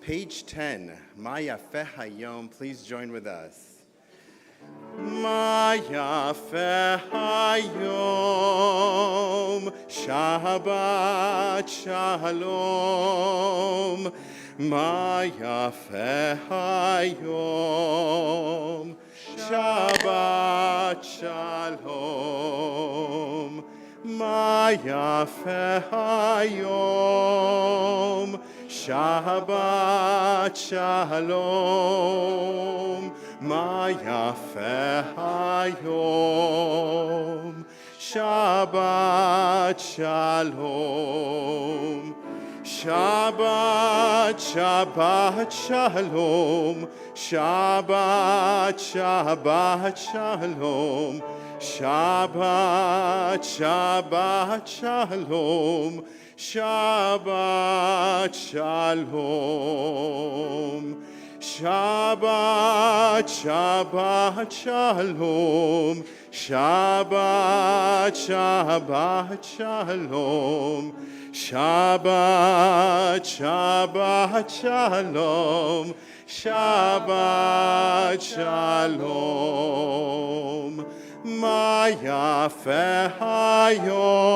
Page 10, Ma Yafeh Hayom. Please join with us. Ma Yafeh Hayom, Shabbat Shalom. Ma Yafeh Hayom, Shabbat Shalom. Ma Yafeh Hayom, Shabbat Shalom. Ma Yafeh Hayom, Shabbat Shalom. Shabbat, Shabbat Shalom. Shabbat, Shabbat Shalom. Shabbat, Shabbat Shalom. Shabbat Shalom. Shabbat, Shabbat Shalom. Shabbat, Shabbat Shalom. Shabbat, Shabbat Shalom. Shabbat Shalom. Ma Yafeh Hayom,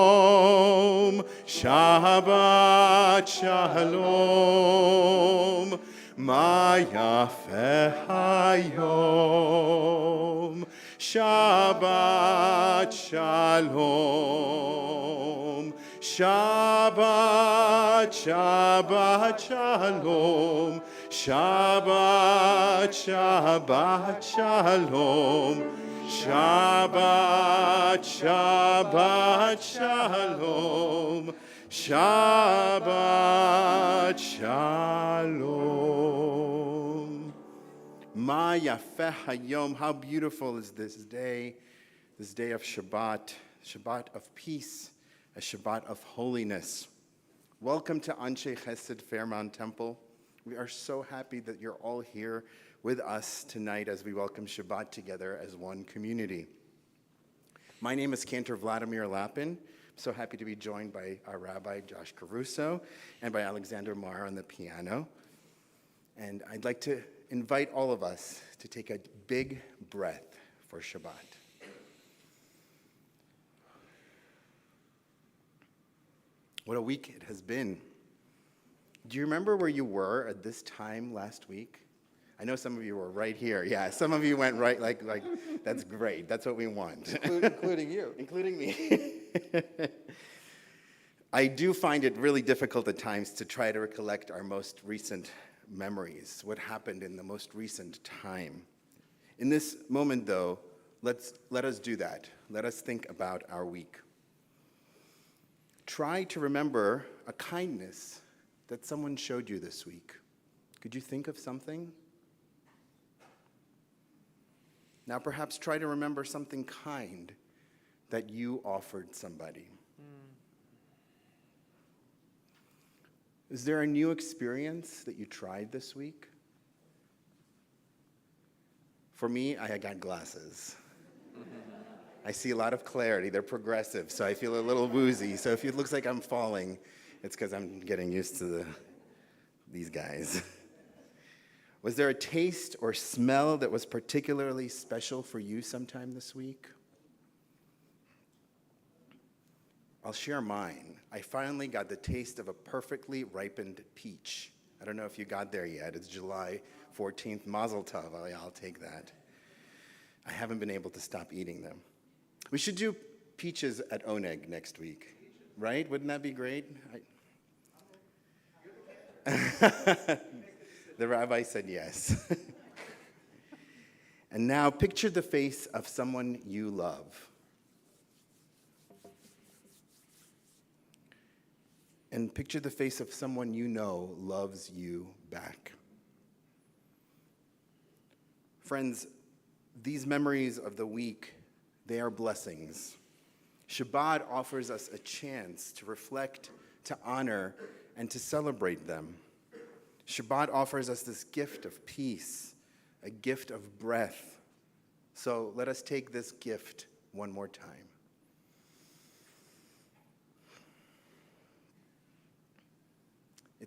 Shabbat Shalom. Ma Yafeh Hayom, Shabbat Shalom. Shabbat, Shabbat Shalom. Shabbat, Shabbat Shalom. Shabbat, Shabbat Shalom. Shabbat Shalom. Ma Yafeh Hayom. How beautiful is this day of Shabbat, Shabbat of peace, a Shabbat of holiness. Welcome to Anshe Chesed Fairmount Temple. We are so happy that you're all here with us tonight as we welcome Shabbat together as one community. My name is Cantor Vladimir Lapin. I'm so happy to be joined by our Rabbi Josh Caruso and by Alexander Marr on the piano. And I'd like to invite all of us to take a big breath for Shabbat. What a week it has been. Do you remember where you were at this time last week? I know some of you were right here. Yeah, some of you went right, like that's great. That's what we want. Including you. Including me. I do find it really difficult at times to try to recollect our most recent memories, what happened in the most recent time. In this moment, though, let us do that. Let us think about our week. Try to remember a kindness that someone showed you this week. Could you think of something? Now perhaps try to remember something kind that you offered somebody. Is there a new experience that you tried this week? For me, I got glasses. I see a lot of clarity. They're progressive, so I feel a little woozy. So if it looks like I'm falling, it's because I'm getting used to these guys. Was there a taste or smell that was particularly special for you sometime this week? I'll share mine. I finally got the taste of a perfectly ripened peach. I don't know if you got there yet. It's July 14th. Mazel tov. I'll take that. I haven't been able to stop eating them. We should do peaches at Oneg next week, right? Wouldn't that be great? The rabbi said yes. And now picture the face of someone you love. And picture the face of someone you know loves you back. Friends, these memories of the week, they are blessings. Shabbat offers us a chance to reflect, to honor, and to celebrate them. Shabbat offers us this gift of peace, a gift of breath. So let us take this gift one more time.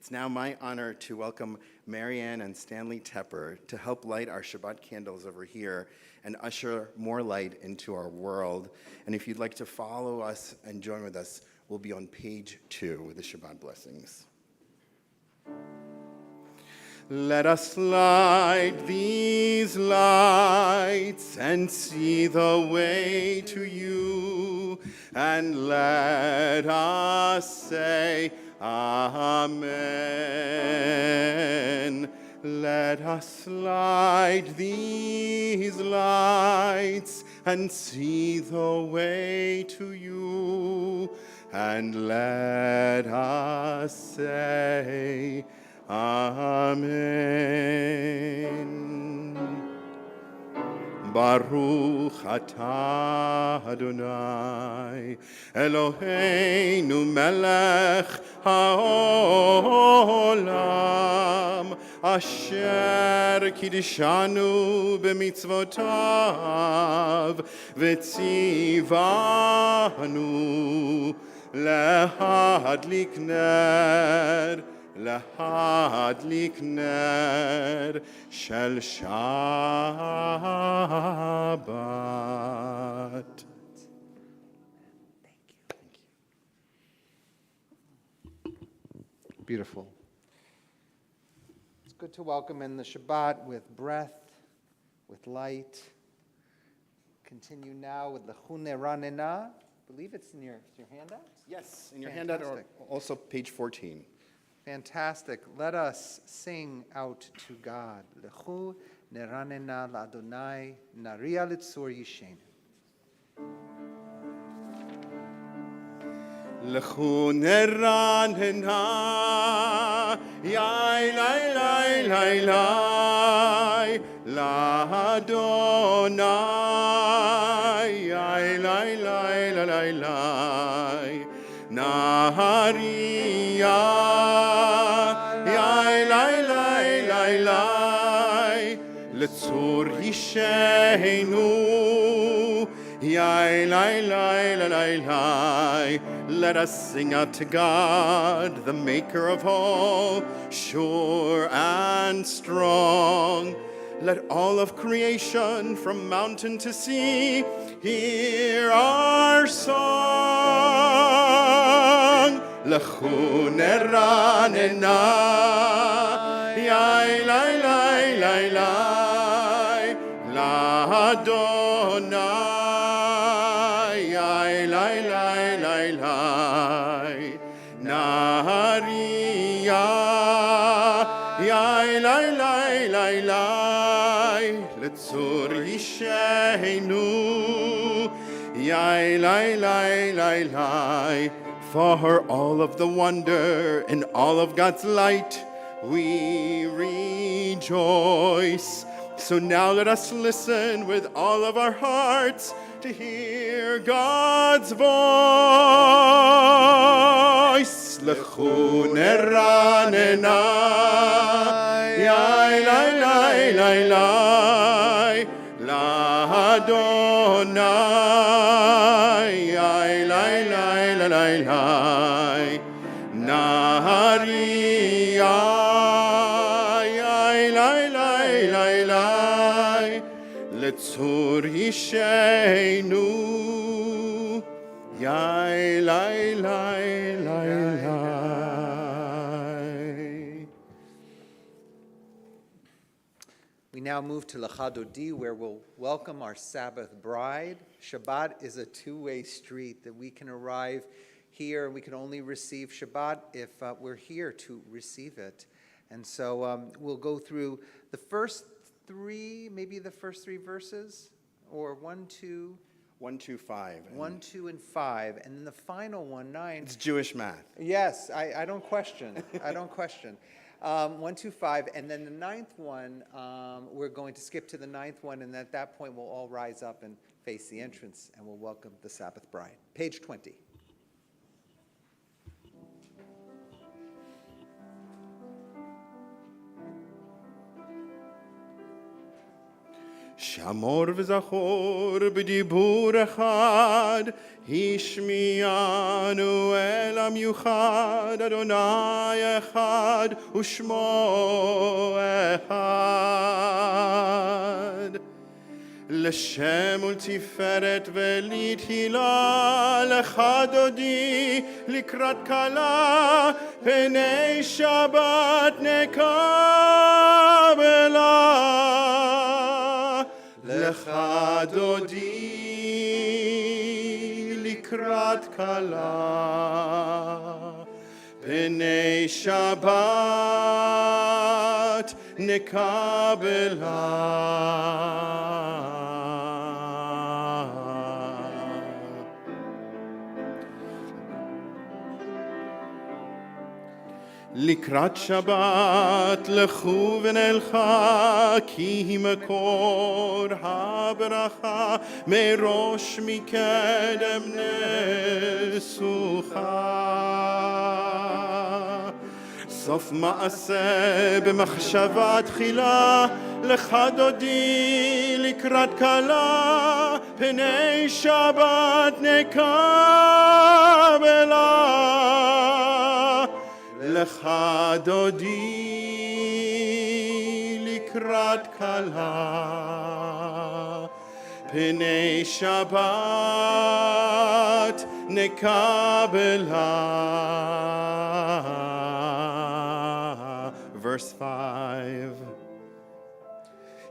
It's now my honor to welcome Marianne and Stanley Tepper to help light our Shabbat candles over here and usher more light into our world. And if you'd like to follow us and join with us, we'll be on page 2 with the Shabbat blessings. Let us light these lights and see the way to you, and let us say, Amen. Let us light these lights and see the way to you, and let us say, Amen. Baruch atah Adonai, Eloheinu melech haolam, asher kiddushanu b'mitzvotav, v'tzivanu lehadlik ner, להדליק נר של שבת. Thank you. Beautiful. It's good to welcome in the Shabbat with breath, with light. Continue now with L'chu Neranena. I believe it's in your handouts? Yes, in your handout, or also page 14. Fantastic. Let us sing out to God. L'chu neranena l'Adonai, naria litzur yishenu. L'chu neranena, yai lai lai lai lai, l'Adonai, yai lai lai lai lai lai, naharia. L'tzur yishenu, yai lai lai lai lai lai. Let us sing out to God, the maker of all, sure and strong. Let all of creation, from mountain to sea, hear our song. L'chu neranena, yai lai lai lai lai. L'Adonai, yai lai lai lai lai. Naharia, yai lai lai lai lai. L'tzur yishenu, yai lai lai lai lai. For all of the wonder and all of God's light, we rejoice. So now let us listen with all of our hearts to hear God's voice. L'chu neranena, yai lai lai lai lai, l'Adonai, yai lai lai lai lai lai, naharia. L'tzur yishenu, yai lai lai lai lai. We now move to L'Chadodi, where we'll welcome our Sabbath bride. Shabbat is a two-way street, that we can arrive here and we can only receive Shabbat if we're here to receive it. And so we'll go through the first three verses, or 1, 2, 1, 2, 5. 1, 2, and 5, and then the final one, 9. It's Jewish math. Yes, I don't question. I don't question. 1, 2, 5, and then the 9th one, we're going to skip to the 9th one, and at that point we'll all rise up and face the entrance, and we'll welcome the Sabbath bride. Page 20. שמור וזכור בדיבור אחד, השמיענו אל המיוחד, אדוני אחד ושמו אחד. לשם ולתפארת ולתהילה, לך דודי לקראת כלה, פני שבת נקבלה. לך דודי לקראת כלה, פני שבת נקבלה. לקראת שבת לכו ונלכה, כי היא מקור הברכה, מראש מקדם נסוכה. סוף מעשה במחשבה תחילה, לך דודי לקראת כלה, פני שבת נקבלה. לך דודי לקראת כלה, פני שבת נקבלה. Verse 5.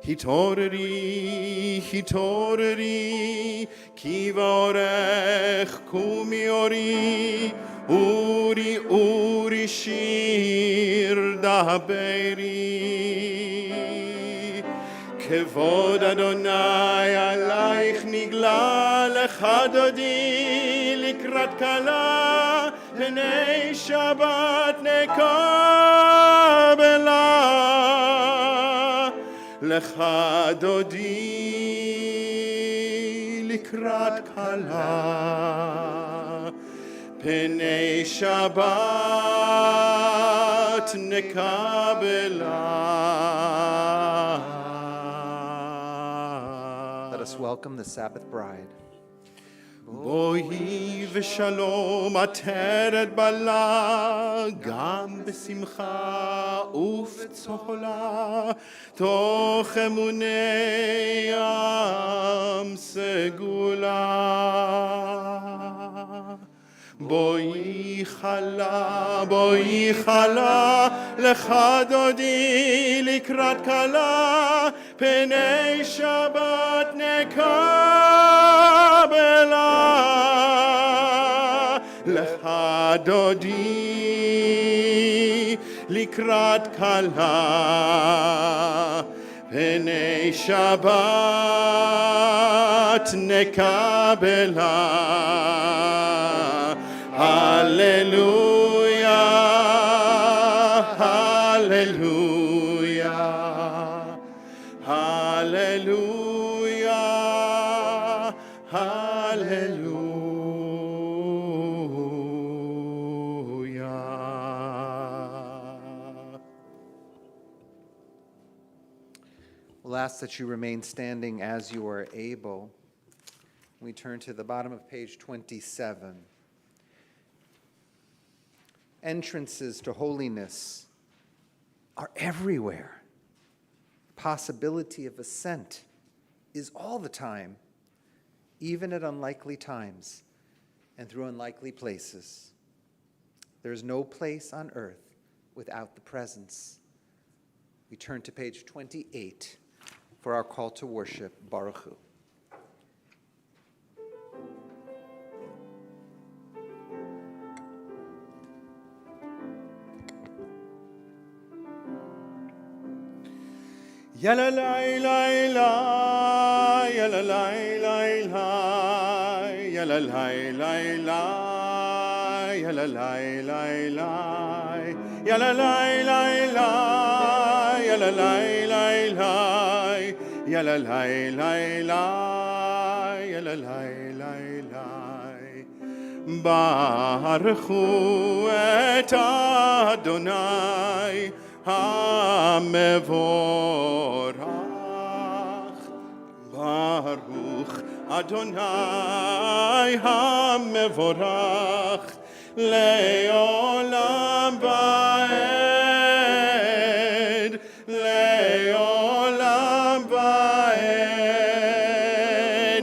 התעוררי, התעוררי, כי באורך קומי אורי, אורי אורי שיר דברי. כבוד אדוני עלייך נגלה, לך דודי לקראת כלה, פני שבת נקבלה. לך דודי לקראת כלה, פני שבת נקבלה. Let us welcome the Sabbath bride. בואי ושלום עטרת בלה, גם בשמחה ובצהלה, תוך אמוני עם סגולה. בואי חלה, בואי חלה, לך דודי לקראת כלה, פני שבת נקבלה. לך דודי לקראת כלה, פני שבת נקבלה. Hallelujah, hallelujah, hallelujah, hallelujah. We'll ask that you remain standing as you are able. We turn to the bottom of page 27. Entrances to holiness are everywhere. Possibility of ascent is all the time, even at unlikely times and through unlikely places. There is no place on earth without the presence. We turn to page 28 for our call to worship, Baruch Hu. Ya la la la la, ya la la la la, ya la la la la, ya la la la la, ya la la la la, ya la la la la, ya la la la la, ya la la la la. Baruchu et Adonai, המבורך Adonai HaMevorach Le'olam Va'ed Le'olam Va'ed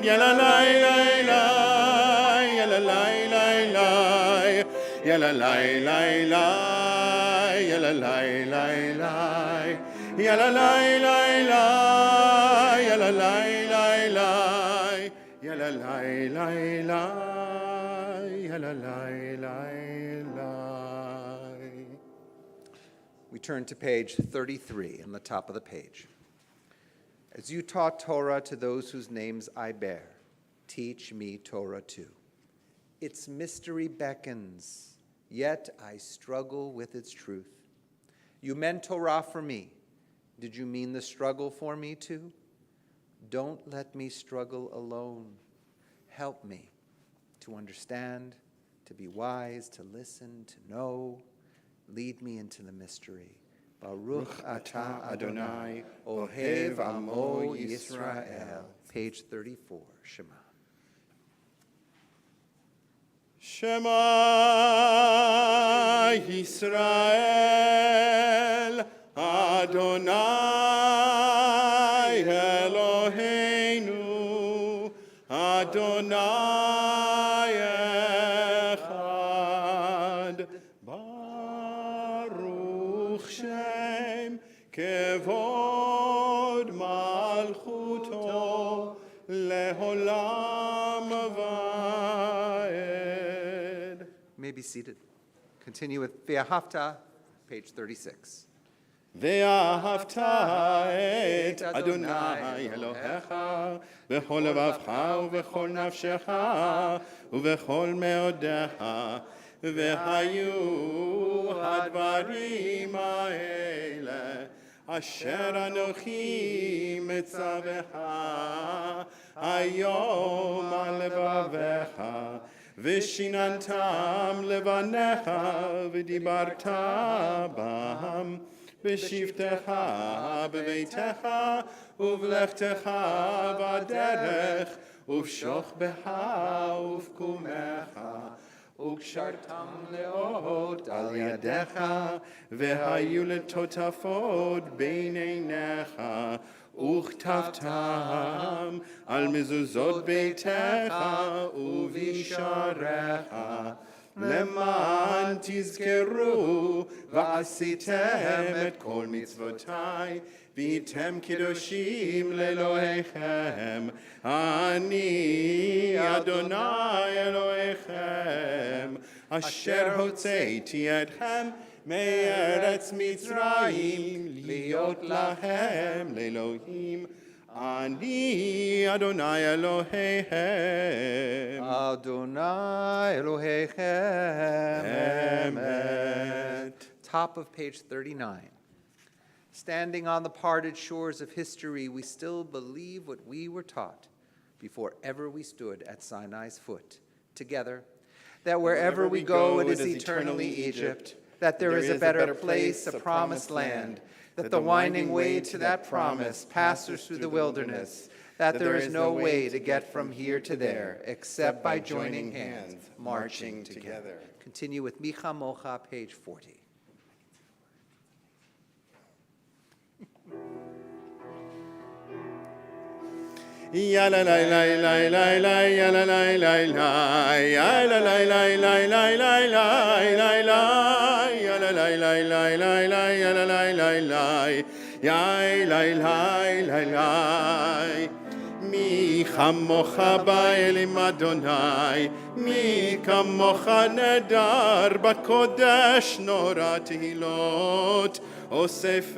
Yalalai lai lai Yalalai lai lai Yalalai lai lai Yalalai lai lai Yalalai lai lai Yalalai lai lai Yalalai lai lai Yalalai lai lai. We turn to page 33 on the top of the page. As you taught Torah to those whose names I bear, teach me Torah too. Its mystery beckons, yet I struggle with its truth. You meant Torah for me. Did you mean the struggle for me too? Don't let me struggle alone. Help me to understand, to be wise, to listen, to know. Lead me into the mystery. Baruch atah Adonai, Ohev Amo Yisrael. Page 34, Shema. Shema Yisrael Adonai Eloheinu Adonai Echad Baruch Shem Kevod Malchuto Leholam Vaed. You may be seated. Continue with Ve'ahavta, page 36. ואהבת את אדוני אלוהיך בכל לבבך ובכל נפשך ובכל מאודיך והיו הדברים האלה אשר אנוכי מצווך היום על לבביך ושיננתם לבניך ודיברת בם בשבתך בביתך ובלכתך בדרך ובשוכבך ובקומך וקשרתם לאות על ידיך והיו לטוטפות בין עיניך וכתבתם על מזוזות ביתך ובשעריך למען תזכרו ועשיתם את כל מצוותיי והייתם קדושים לאלוהיכם אני אדוני אלוהיכם אשר הוצאתי אתכם מארץ מצרים להיות להם לאלוהים אני אדוני אלוהיהם Adonai Elohechem. Emet. Top of page 39. Standing on the parted shores of history, we still believe what we were taught before ever we stood at Sinai's foot, together, that wherever we go it is eternally Egypt, that there is a better place, a promised land, that the winding way to that promise passes through the wilderness, that there is no way to get from here to there except by joining hands, marching together. Continue with Micha Mocha, page 40. Ya la la la la la la ya la la la la ya la la la la la la la la ya la la la la la la ya la la la la ya la la la מי כמוך באלים אדוני, מי כמוך נדר בקודש נורא תהילות, אוסף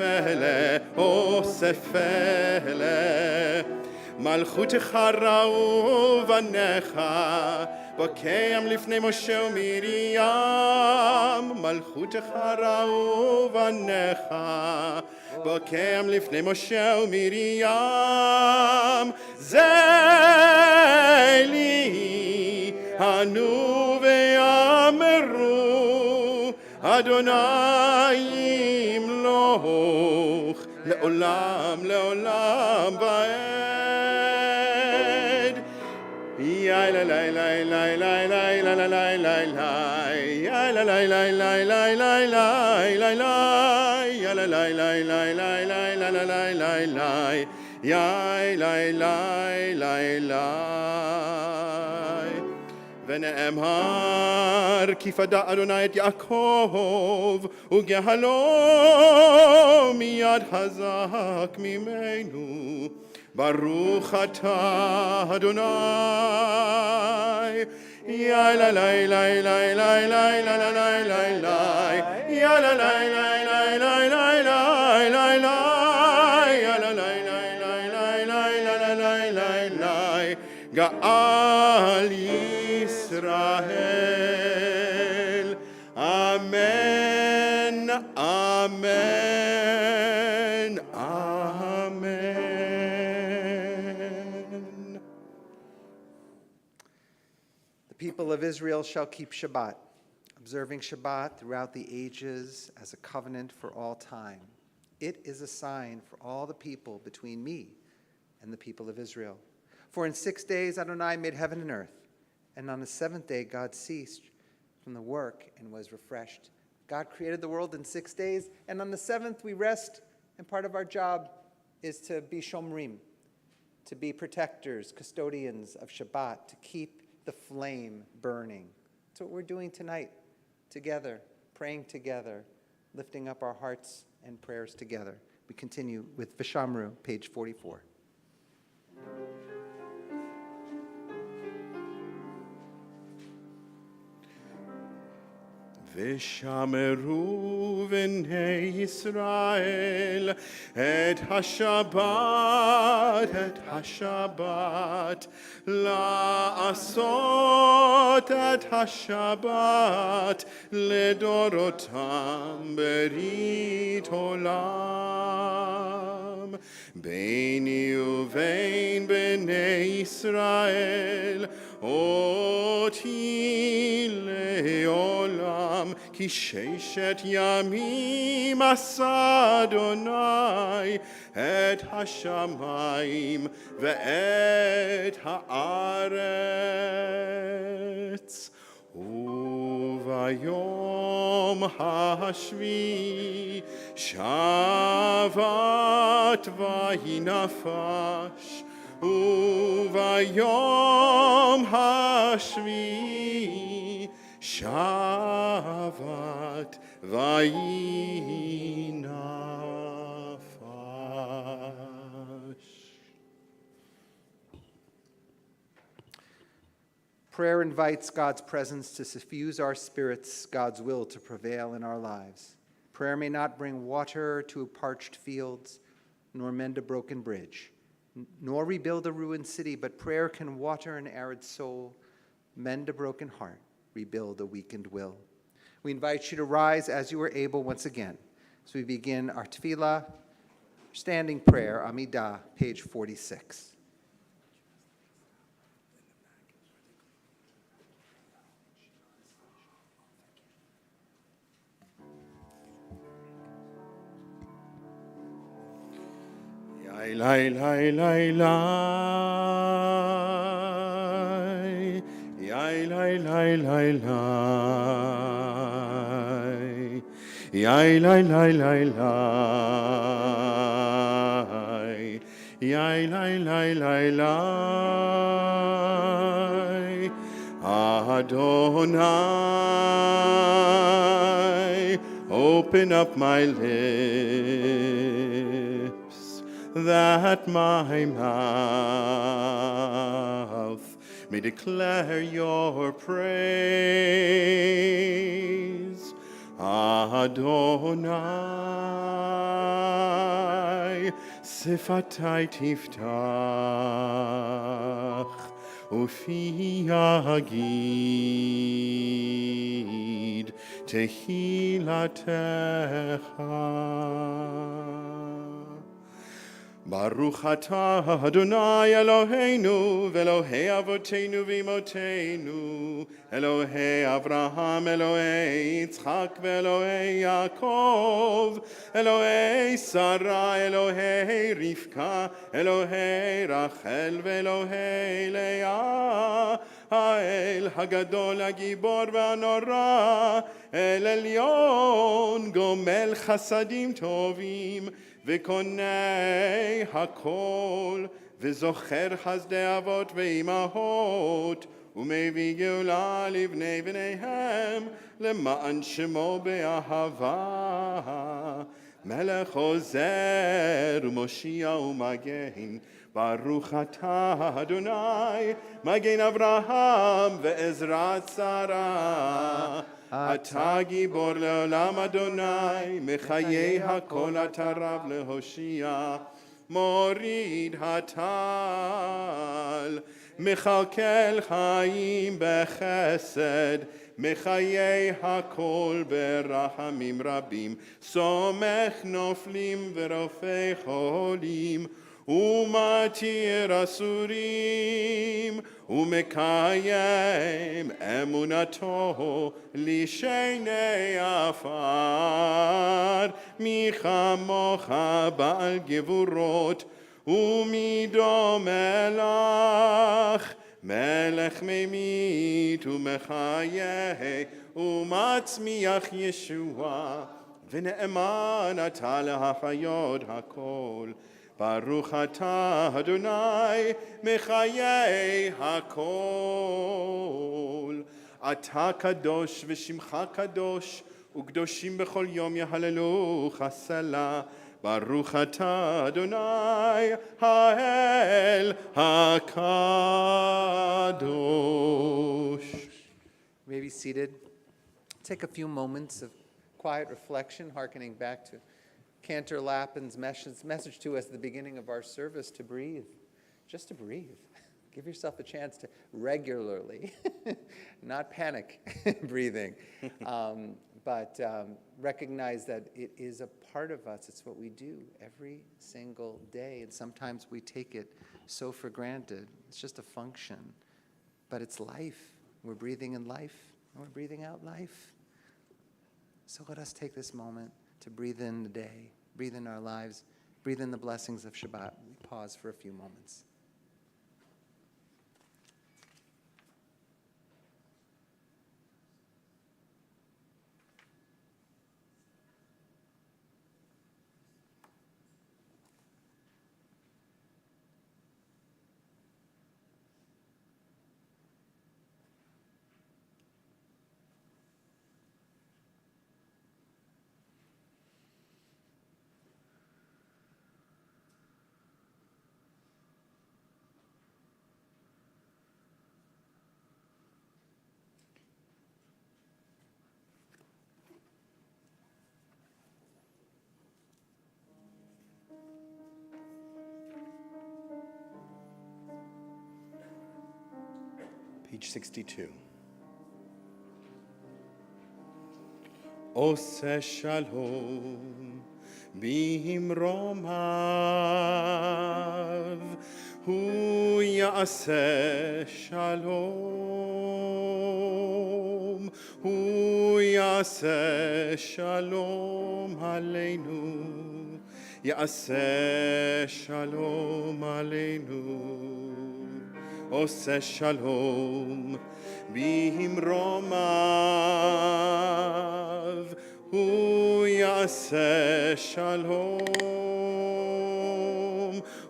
אלה, מלכותך ראו בניך, בוקם לפני משה ומרים, מלכותך ראו בניך, בוקם לפני משה ומרים, זה לי, ענו ואמרו, אדוני ימלוך, לעולם, לעולם ועד. Ya la la la la la la la la la la la. Ya la la la la la la la la la. Ya la la la la la la la la la la la. Ya la la la la. ונאמר כי פדה אדוני את יעקב וגאלו מיד חזק ממנו ברוך אתה אדוני יא לה לה לה לה לה לה לה לה לה לה יא לה לה לה לה לה לה לה לה לה יא לה לה לה לה לה לה לה לה לה גאל Israel. Amen, amen, amen. The people of Israel shall keep Shabbat, observing Shabbat throughout the ages as a covenant for all time. It is a sign for all the people between me and the people of Israel. For in 6 days Adonai made heaven and earth, and on the seventh day God ceased from the work and was refreshed. God created the world in 6 days, and on the seventh we rest, and part of our job is to be shomrim, to be protectors, custodians of Shabbat, to keep the flame burning. That's what we're doing tonight, together, praying together, lifting up our hearts and prayers together. We continue with Vishamru, page 44. ושמרו בני ישראל את השבת לעשות את השבת לדורותם ברית עולם ביני ובין בני ישראל אותי לעולם כי ששת ימים עשה אדוני את השמיים ואת הארץ וביום השביעי שבת ויהי נפש וביום השביעי שבת ויהי נפש. Prayer invites God's presence to suffuse our spirits, God's will to prevail in our lives. Prayer may not bring water to parched fields, nor mend a broken bridge, nor rebuild a ruined city, but prayer can water an arid soul, mend a broken heart, rebuild a weakened will. We invite you to rise as you are able once again as we begin our tefillah, standing prayer, Amidah, page 46. Lai lai lai lai, yai lai lai lai lai, yai lai lai lai lai, yai lai lai lai lai, Adonai, open up my lips, that my mouth may declare your praise. Adonai, sifatai tiftach, ufi yagid tehilatecha. Baruch atah Adonai Eloheinu ve'Elohei avotenu v'imotenu Elohei Avraham Elohei Yitzchak ve'Elohei Yaakov Elohei Sarah Elohei Rivka Elohei Rachel ve'Elohei Leah האל הגדול הגיבור והנורא אל עליון גומל חסדים טובים וקונה הכל וזוכר חסדי אבות ואימהות ומביא גאולה לבני בניהם למען שמו באהבה מלך עוזר ומושיע ומגן ברוך אתה אדוני מגן אברהם ועזרת שרה אתה גיבור לעולם אדוני מחיי הכל אתה רב להושיע מוריד הטל מכלכל חיים בחסד מחיי הכל ברחמים רבים סומך נופלים ורופא חולים ומתיר אסורים ומקיים אמונתו לשני עפר מי כמוך בעל גבורות ומי דומה לך מלך ממית ומחיה ומצמיח ישועה ונאמן אתה להחיות הכל ברוך אתה אדוני מחיי הכל אתה קדוש ושמך קדוש וקדושים בכל יום יהללוך סלה ברוך אתה אדוני האל הקדוש. You may be seated. Take a few moments of quiet reflection, hearkening back to Cantor Lappin's message to us at the beginning of our service to breathe, just to breathe. Give yourself a chance to regularly, not panic breathing, but recognize that it is a part of us. It's what we do every single day, and sometimes we take it so for granted. It's just a function, but it's life. We're breathing in life, and we're breathing out life. So let us take this moment to breathe in the day, breathe in our lives, breathe in the blessings of Shabbat. We pause for a few moments. Page 62. עושה שלום במרומיו, הוא יעשה שלום, הוא יעשה שלום עלינו, יעשה שלום עלינו. עושה שלום במרומיו, הוא יעשה שלום,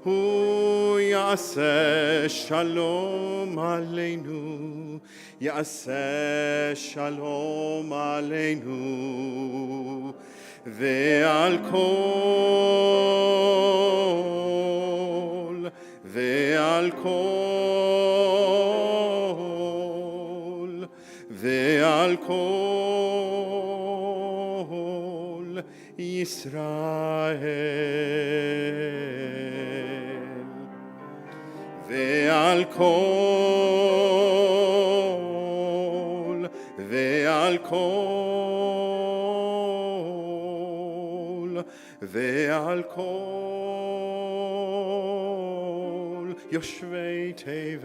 הוא יעשה שלום עלינו, יעשה שלום עלינו, ועל כל, ועל כל, ועל כל ישראל, ועל כל, ועל כל, ועל כל Yoshvei Tevel.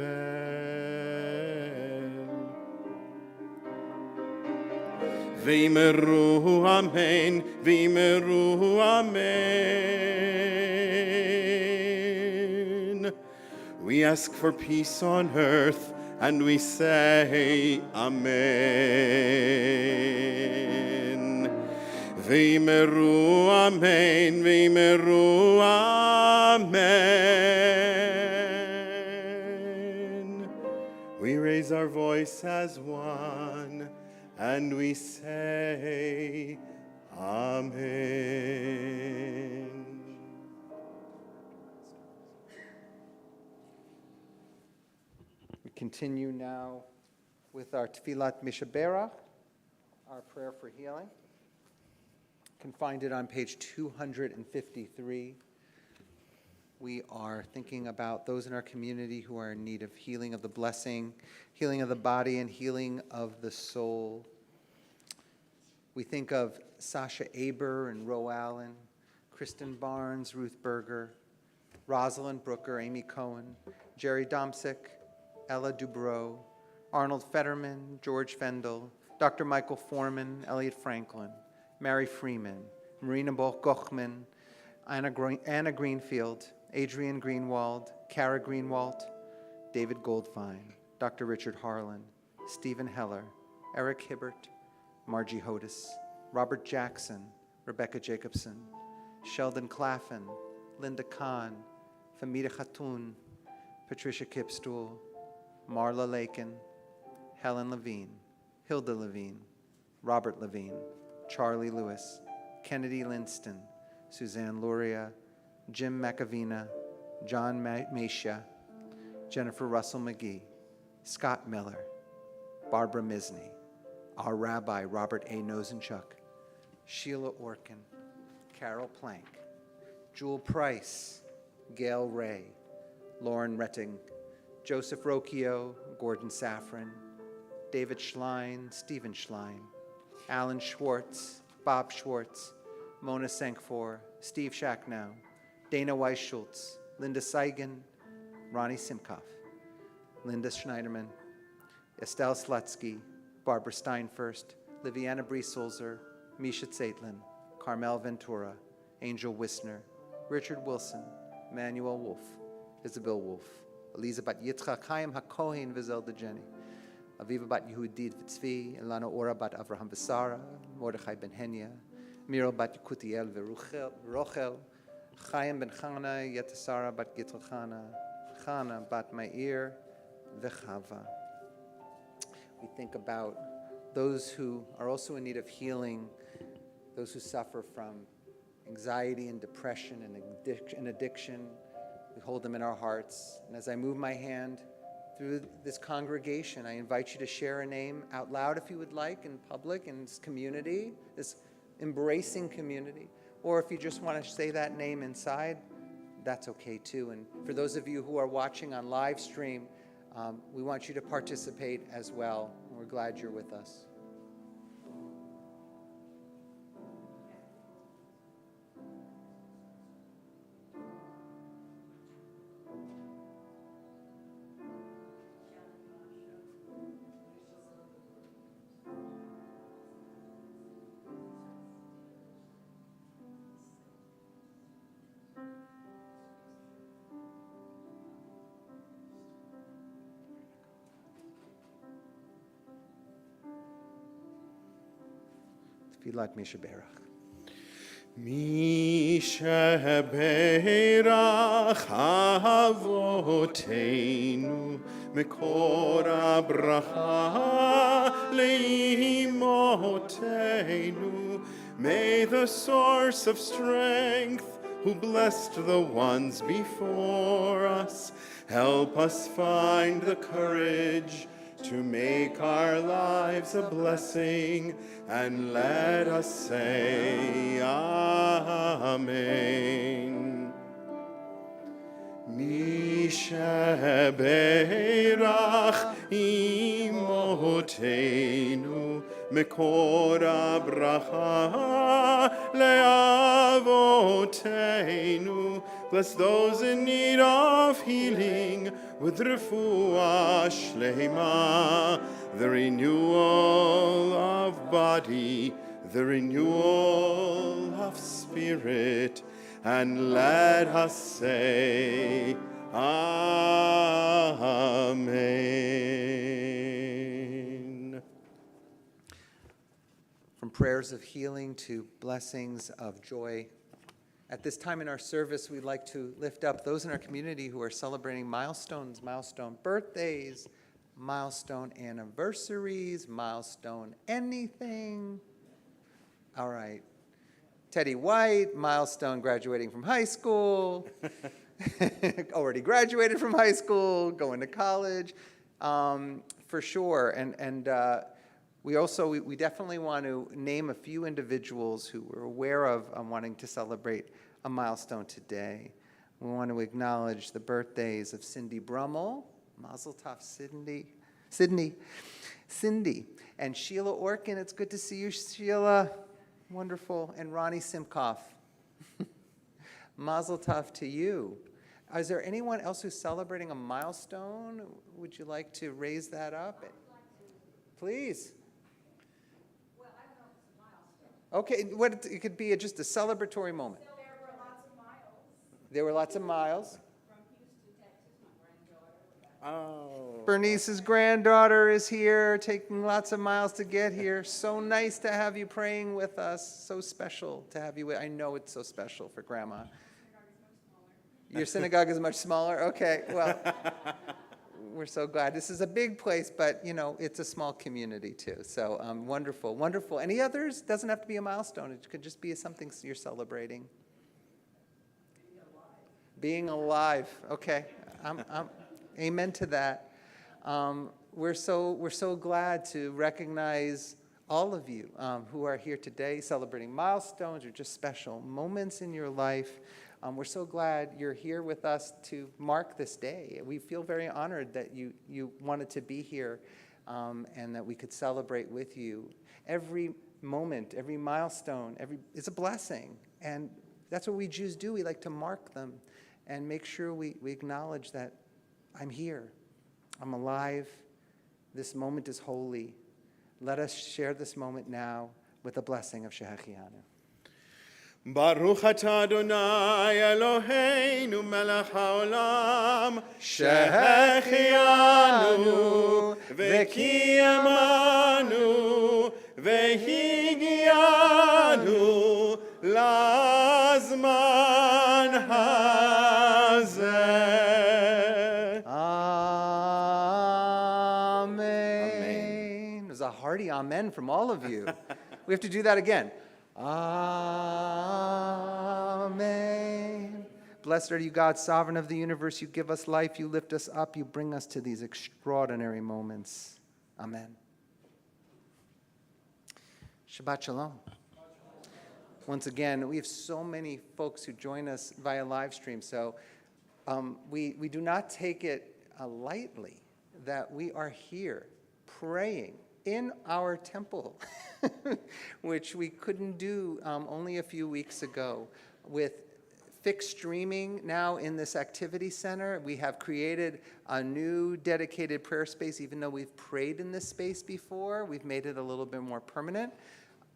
V'yimeru amen, v'yimeru amen. We ask for peace on earth, and we say amen. V'yimeru amen, v'yimeru amen. We raise our voice as one, and we say amen. We continue now with our Tfilat Mishaberach, our prayer for healing. You can find it on page 253. We are thinking about those in our community who are in need of healing of the blessing, healing of the body, and healing of the soul. We think of Sasha Aber and Ro Allen, Kristen Barnes, Ruth Berger, Rosalind Brooker, Amy Cohen, Jerry Domsick, Ella Dubrow, Arnold Fetterman, George Fendel, Dr. Michael Foreman, Elliot Franklin, Mary Freeman, Marina Boch-Gochman, Anna Greenfield, Adrian Greenwald, Kara Greenwald, David Goldfein, Dr. Richard Harlan, Stephen Heller, Eric Hibbert, Margie Hodis, Robert Jackson, Rebecca Jacobson, Sheldon Claffin, Linda Kahn, Famida Khatun, Patricia Kipstool, Marla Lakin, Helen Levine, Hilda Levine, Robert Levine, Charlie Lewis, Kennedy Linston, Suzanne Luria, Jim McAvina, John Mesha, Jennifer Russell McGee, Scott Miller, Barbara Misney, our Rabbi Robert A. Nosenchuk, Sheila Orkin, Carol Plank, Jewel Price, Gail Ray, Lauren Retting, Joseph Rocchio, Gordon Safran, David Schlein, Stephen Schlein, Alan Schwartz, Bob Schwartz, Mona Sankfor, Steve Shacknow, Dana Weiss-Schultz, Linda Seigan, Ronnie Simkoff, Linda Schneiderman, Estelle Slutsky, Barbara Steinfurst, Liviana Briesolzer, Misha Zeitlin, Carmel Ventura, Angel Wissner, Richard Wilson, Manuel Wolf, Isabel Wolf, Eliza bat Yitzchak Chaim HaKohen Vizelda Jenny, Aviva bat Yehudit Vitzvi, Elana Ora bat Avraham Vesara, Mordechai ben Henya, Miro bat Kutiel Verochel, Chaim ben Chana, Yetasara bat Gittel Chana bat Meir, Vechava. We think about those who are also in need of healing, those who suffer from anxiety and depression and addiction. We hold them in our hearts. And as I move my hand through this congregation, I invite you to share a name out loud if you would like, in public, in this community, this embracing community. Or if you just want to say that name inside, that's okay too. And for those of you who are watching on live stream, we want you to participate as well. We're glad you're with us. Tfilat Mishaberach. Mishaberach Avoteinu Mekor HaBracha Leimotenu. May the source of strength, who blessed the ones before us, help us find the courage to make our lives a blessing, and let us say Amen. Mishaberach imotenu mekor habracha leavotenu Bless those in need of healing with refuah shlema, the renewal of body, the renewal of spirit, and let us say, Amen. From prayers of healing to blessings of joy. At this time in our service, we'd like to lift up those in our community who are celebrating milestones, milestone birthdays, milestone anniversaries, milestone anything. All right. Teddy White, milestone graduating from high school, already graduated from high school, going to college, for sure. And we definitely want to name a few individuals who we're aware of wanting to celebrate a milestone today. We want to acknowledge the birthdays of Cindy Brummel, Mazel Tov, Cindy, and Sheila Orkin. It's good to see you, Sheila. Wonderful. And Ronnie Simkoff. Mazel Tov to you. Is there anyone else who's celebrating a milestone? Would you like to raise that up? Please. Well, I don't know if it's a milestone. Okay, it could be just a celebratory moment. So there were lots of miles There were lots of miles. from Houston, Texas. My granddaughter. Oh. Bernice's granddaughter is here, taking lots of miles to get here. So nice to have you praying with us. So special to have you. I know it's so special for Grandma. Your synagogue is much smaller? Okay, well, we're so glad. This is a big place, but, it's a small community, too. So wonderful, wonderful. Any others? Doesn't have to be a milestone. It could just be something you're celebrating. Being alive. Okay, I'm amen to that. We're so glad to recognize all of you who are here today celebrating milestones or just special moments in your life. We're so glad you're here with us to mark this day. We feel very honored that you wanted to be here and that we could celebrate with you. Every moment, every milestone, it's a blessing. And that's what we Jews do. We like to mark them and make sure we acknowledge that I'm here. I'm alive. This moment is holy. Let us share this moment now with the blessing of Shehechianu. Baruch atah Adonai Eloheinu melech haolam shehechianu v'kiyamanu v'higianu lazman hazeh. Amen. There's a hearty amen from all of you. We have to do that again. Amen. Blessed are you, God, sovereign of the universe. You give us life. You lift us up. You bring us to these extraordinary moments. Amen. Shabbat Shalom. Once again, we have so many folks who join us via live stream, so we do not take it lightly that we are here praying in our temple, which we couldn't do only a few weeks ago. With fixed streaming now in this activity center, we have created a new dedicated prayer space. Even though we've prayed in this space before, we've made it a little bit more permanent.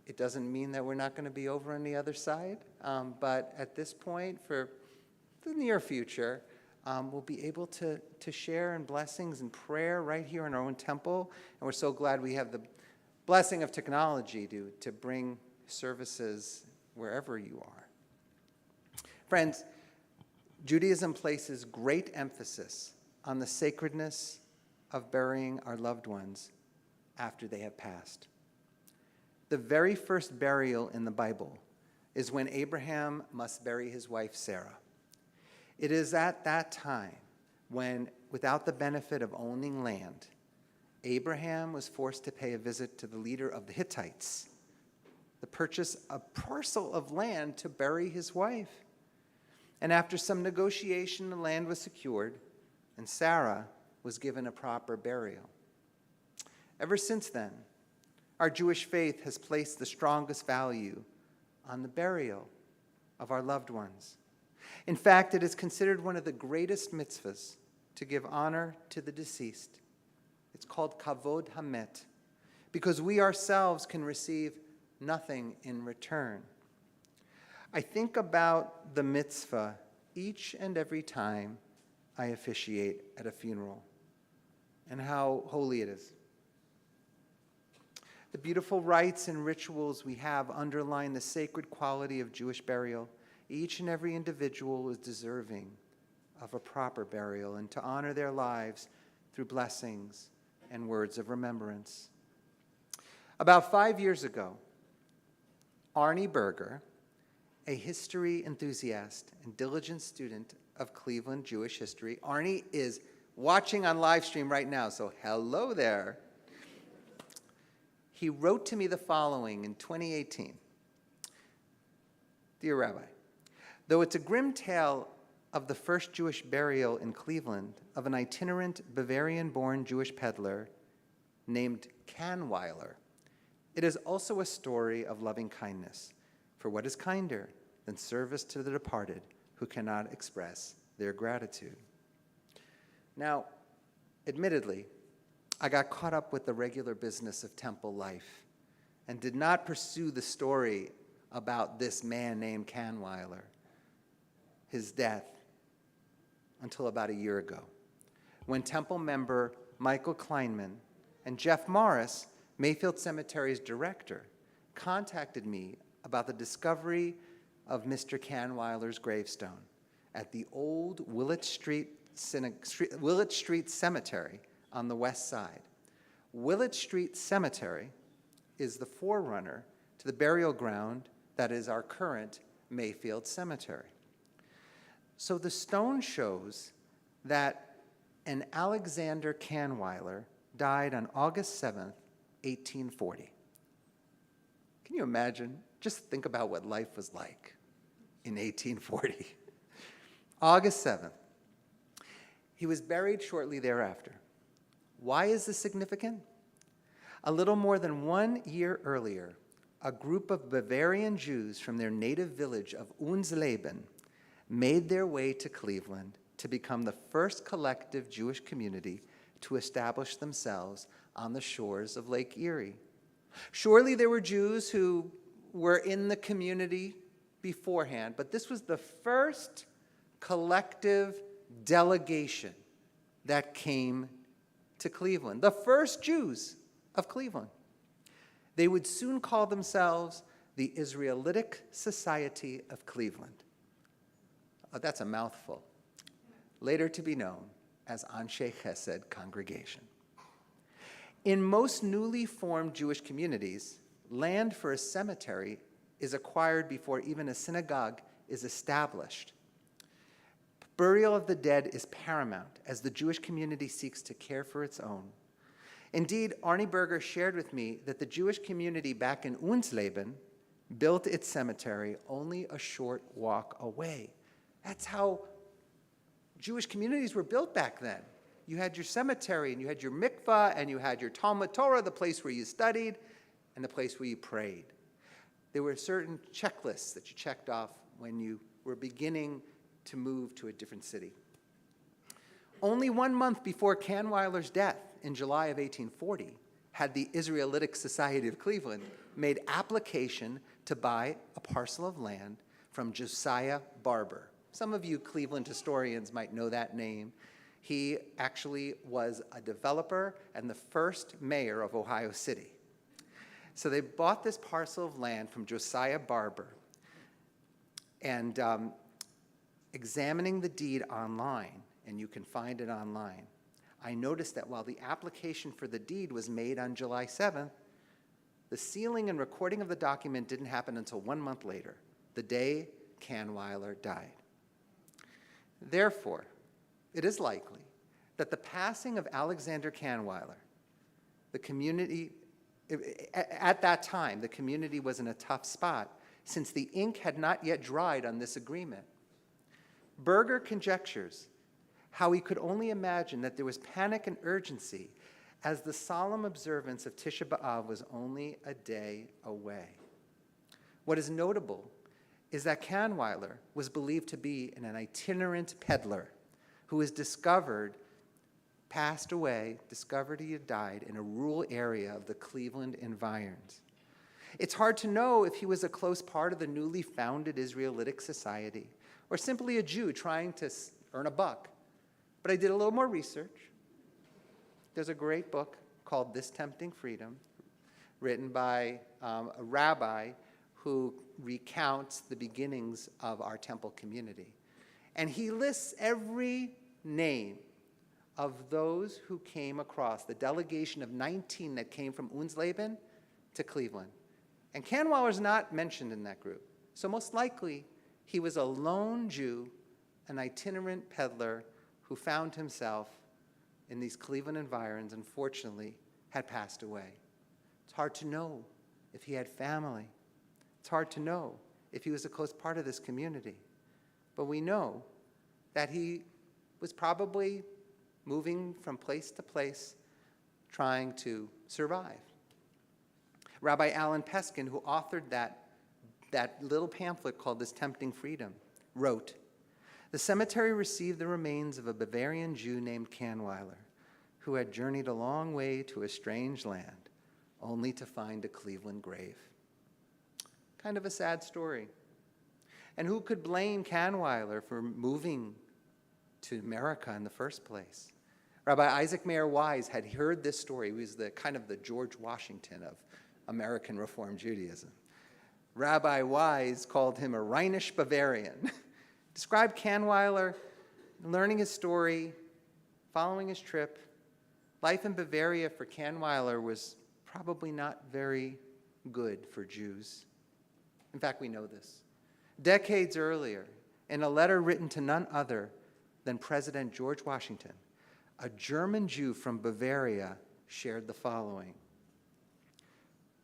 It doesn't mean that we're not going to be over on the other side, but at this point, for the near future, we'll be able to share in blessings and prayer right here in our own temple. And we're so glad we have the blessing of technology to bring services wherever you are. Friends, Judaism places great emphasis on the sacredness of burying our loved ones after they have passed. The very first burial in the Bible is when Abraham must bury his wife Sarah. It is at that time when, without the benefit of owning land, Abraham was forced to pay a visit to the leader of the Hittites, to purchase a parcel of land to bury his wife. And after some negotiation, the land was secured, and Sarah was given a proper burial. Ever since then, our Jewish faith has placed the strongest value on the burial of our loved ones. In fact, it is considered one of the greatest mitzvahs to give honor to the deceased. It's called kavod hamet, because we ourselves can receive nothing in return. I think about the mitzvah each and every time I officiate at a funeral and how holy it is. The beautiful rites and rituals we have underline the sacred quality of Jewish burial. Each and every individual is deserving of a proper burial and to honor their lives through blessings and words of remembrance. About 5 years ago, Arnie Berger, a history enthusiast and diligent student of Cleveland Jewish history, Arnie is watching on live stream right now, so hello there. He wrote to me the following in 2018. Dear Rabbi, though it's a grim tale of the first Jewish burial in Cleveland of an itinerant Bavarian-born Jewish peddler named Kahnweiler, it is also a story of loving kindness. For what is kinder than service to the departed who cannot express their gratitude? Now, admittedly, I got caught up with the regular business of temple life and did not pursue the story about this man named Kahnweiler, his death, until about a year ago, when temple member Michael Kleinman and Jeff Morris, Mayfield Cemetery's director, contacted me about the discovery of Mr. Kahnweiler's gravestone at the old Willett Street Cemetery on the west side. Willett Street Cemetery is the forerunner to the burial ground that is our current Mayfield Cemetery. So the stone shows that an Alexander Kahnweiler died on August 7th, 1840. Can you imagine? Just think about what life was like in 1840. August 7th. He was buried shortly thereafter. Why is this significant? A little more than 1 year earlier, a group of Bavarian Jews from their native village of Unsleben made their way to Cleveland to become the first collective Jewish community to establish themselves on the shores of Lake Erie. Surely there were Jews who were in the community beforehand, but this was the first collective delegation that came to Cleveland, the first Jews of Cleveland. They would soon call themselves the Israelitic Society of Cleveland. Oh, that's a mouthful. Later to be known as Anshe Chesed Congregation. In most newly formed Jewish communities, land for a cemetery is acquired before even a synagogue is established. Burial of the dead is paramount as the Jewish community seeks to care for its own. Indeed, Arnie Berger shared with me that the Jewish community back in Unsleben built its cemetery only a short walk away. That's how Jewish communities were built back then. You had your cemetery, and you had your mikvah, and you had your Talmud Torah, the place where you studied, and the place where you prayed. There were certain checklists that you checked off when you were beginning to move to a different city. Only 1 month before Kahnweiler's death in July of 1840, had the Israelitic Society of Cleveland made application to buy a parcel of land from Josiah Barber. Some of you Cleveland historians might know that name. He actually was a developer and the first mayor of Ohio City. So they bought this parcel of land from Josiah Barber, and examining the deed online, and you can find it online, I noticed that while the application for the deed was made on July 7th, the sealing and recording of the document didn't happen until 1 month later, the day Kahnweiler died. Therefore, it is likely that the passing of Alexander Kahnweiler, the community, at that time, the community was in a tough spot since the ink had not yet dried on this agreement. Berger conjectures how he could only imagine that there was panic and urgency as the solemn observance of Tisha B'Av was only a day away. What is notable is that Kahnweiler was believed to be an itinerant peddler who was passed away, discovered he had died in a rural area of the Cleveland environs. It's hard to know if he was a close part of the newly founded Israelitic society or simply a Jew trying to earn a buck. But I did a little more research. There's a great book called This Tempting Freedom, written by a rabbi who recounts the beginnings of our temple community. And he lists every name of those who came across, the delegation of 19 that came from Unsleben to Cleveland. And Kahnweiler's not mentioned in that group. So most likely, he was a lone Jew, an itinerant peddler who found himself in these Cleveland environs and fortunately had passed away. It's hard to know if he had family. It's hard to know if he was a close part of this community. But we know that he was probably moving from place to place, trying to survive. Rabbi Alan Peskin, who authored that little pamphlet called This Tempting Freedom, wrote, "The cemetery received the remains of a Bavarian Jew named Kahnweiler, who had journeyed a long way to a strange land, only to find a Cleveland grave." Kind of a sad story. And who could blame Kahnweiler for moving to America in the first place? Rabbi Isaac Mayer Wise had heard this story. He was the George Washington of American Reform Judaism. Rabbi Wise called him a Rhenish Bavarian. Described Kahnweiler learning his story, following his trip. Life in Bavaria for Kahnweiler was probably not very good for Jews. In fact, we know this. Decades earlier, in a letter written to none other than President George Washington, a German Jew from Bavaria shared the following: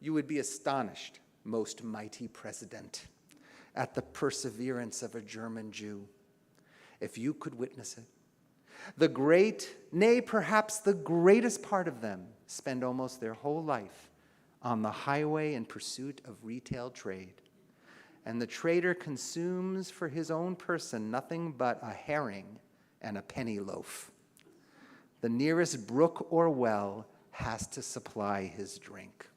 "You would be astonished, most mighty President, at the perseverance of a German Jew, if you could witness it. The great, nay, perhaps the greatest part of them spend almost their whole life on the highway in pursuit of retail trade. And the trader consumes for his own person nothing but a herring and a penny loaf. The nearest brook or well has to supply his drink.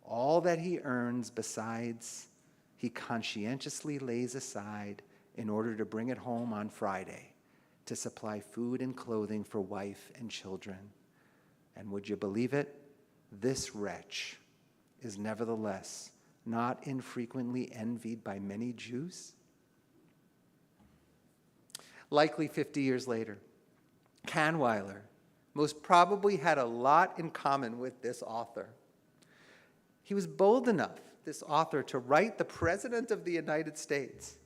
All that he earns besides, he conscientiously lays aside in order to bring it home on Friday to supply food and clothing for wife and children. And would you believe it? This wretch is nevertheless not infrequently envied by many Jews." Likely 50 years later, Kahnweiler most probably had a lot in common with this author. He was bold enough, this author, to write the President of the United States.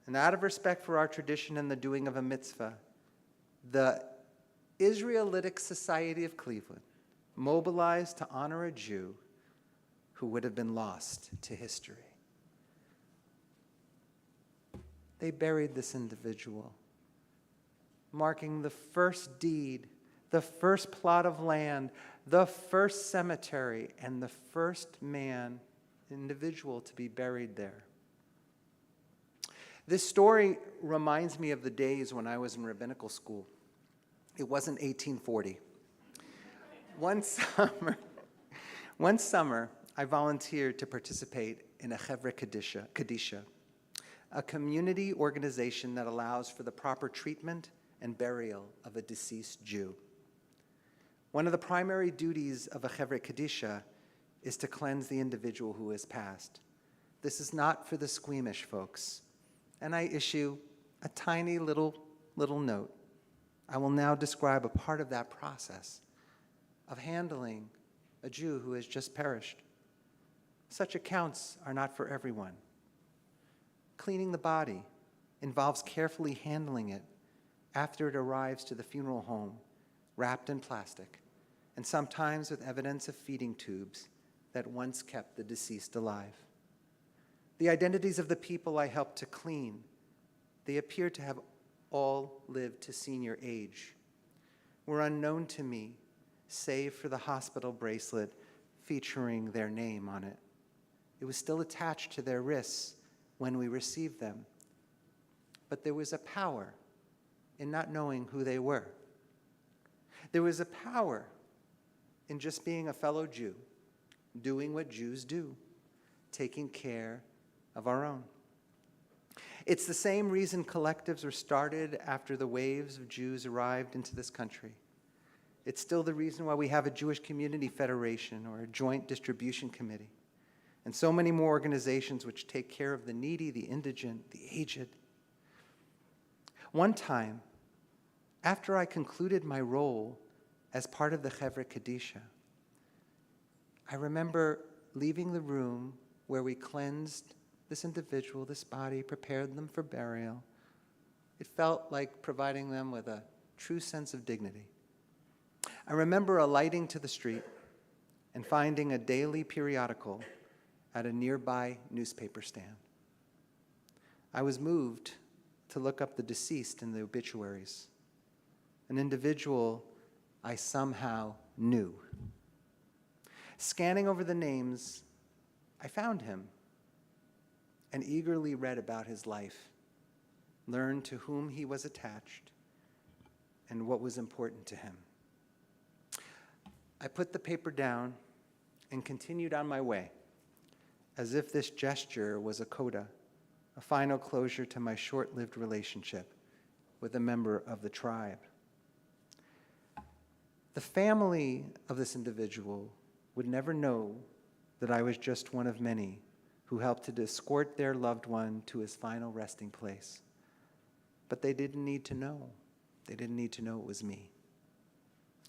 And out of respect for our tradition and the doing of a mitzvah, the Israelitic Society of Cleveland mobilized to honor a Jew who would have been lost to history. They buried this individual, marking the first deed, the first plot of land, the first cemetery, and the first individual to be buried there. This story reminds me of the days when I was in rabbinical school. It wasn't 1840. One summer, I volunteered to participate in a Chevra Kadisha, a community organization that allows for the proper treatment and burial of a deceased Jew. One of the primary duties of a Chevra Kadisha is to cleanse the individual who has passed. This is not for the squeamish folks, and I issue a tiny little note. I will now describe a part of that process of handling a Jew who has just perished. Such accounts are not for everyone. Cleaning the body involves carefully handling it after it arrives to the funeral home, wrapped in plastic, and sometimes with evidence of feeding tubes that once kept the deceased alive. The identities of the people I helped to clean, they appear to have all lived to senior age, were unknown to me, save for the hospital bracelet featuring their name on it. It was still attached to their wrists when we received them. But there was a power in not knowing who they were. There was a power in just being a fellow Jew, doing what Jews do, taking care of our own. It's the same reason collectives were started after the waves of Jews arrived into this country. It's still the reason why we have a Jewish Community Federation or a Joint Distribution Committee, and so many more organizations which take care of the needy, the indigent, the aged. One time, after I concluded my role as part of the Chevra Kadisha, I remember leaving the room where we cleansed this individual, this body, prepared them for burial. It felt like providing them with a true sense of dignity. I remember alighting to the street and finding a daily periodical at a nearby newspaper stand. I was moved to look up the deceased in the obituaries, an individual I somehow knew. Scanning over the names, I found him and eagerly read about his life, learned to whom he was attached and what was important to him. I put the paper down and continued on my way, as if this gesture was a coda, a final closure to my short-lived relationship with a member of the tribe. The family of this individual would never know that I was just one of many who helped to escort their loved one to his final resting place. But they didn't need to know. They didn't need to know it was me.